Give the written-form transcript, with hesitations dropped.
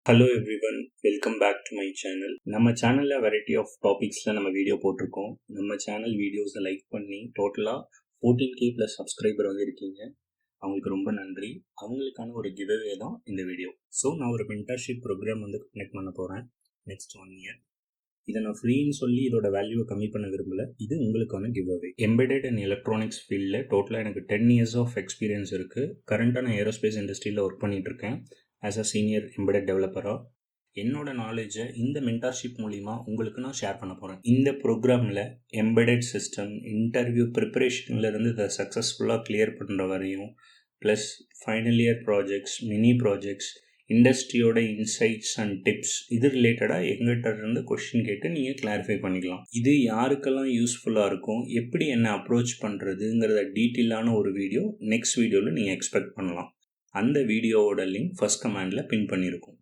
Hello everyone, welcome back to my channel. நம்ம சேனலில் variety of டாபிக்ஸில் நம்ம வீடியோ போட்டிருக்கோம். நம்ம சேனல் வீடியோஸை லைக் பண்ணி டோட்டலாக 14K ப்ளஸ் சப்ஸ்கிரைபர் இருக்கீங்க. அவங்களுக்கு ரொம்ப நன்றி. அவங்களுக்கான ஒரு கிவ்அவே தான் இந்த வீடியோ. ஸோ நான் ஒரு மென்டர்ஷிப் ப்ரோக்ராம் கனெக்ட் பண்ண போகிறேன் நெக்ஸ்ட் 1 year. இதை நான் ஃப்ரீன்னு சொல்லி இதோட வேல்யூவை கம்மி பண்ண விரும்பல. இது உங்களுக்கான கிவ்அவே. எம்பெடட் அண்ட் எலக்ட்ரானிக்ஸ் ஃபீல்டில் டோட்டலாக எனக்கு 10 years ஆஃப் எக்ஸ்பீரியன்ஸ் இருக்குது. கரண்ட்டாக நான் ஏரோஸ்பேஸ் இண்டஸ்ட்ரியில் ஒர்க் பண்ணிகிட்ருக்கேன் ஆஸ் அ சீனியர் எம்பெடட் டெவலப்பராக. என்னோட நாலேஜை இந்த மென்டார்ஷிப் மூலிமா உங்களுக்கு நான் ஷேர் பண்ண போகிறேன். இந்த ப்ரோக்ராமில் எம்பெடட் சிஸ்டம் இன்டர்வியூ ப்ரிப்பரேஷன்லேருந்து இதை சக்ஸஸ்ஃபுல்லாக கிளியர் பண்ணுற வரையும், plus final year projects, mini projects, இண்டஸ்ட்ரியோட இன்சைட்ஸ் அண்ட் டிப்ஸ், இது ரிலேட்டடாக எங்கிட்ட இருந்து கொஸ்டின் கேட்டு நீங்கள் கிளாரிஃபை பண்ணிக்கலாம். இது யாருக்கெல்லாம் யூஸ்ஃபுல்லாக இருக்கும், எப்படி என்ன அப்ரோச் பண்ணுறதுங்கிறத டீட்டெயிலான ஒரு வீடியோ நெக்ஸ்ட் வீடியோவில் நீங்கள் எக்ஸ்பெக்ட் பண்ணலாம். அந்த வீடியோவோட லிங்க் ஃபர்ஸ்ட் கமெண்டில் பின் பண்ணியிருக்கும்.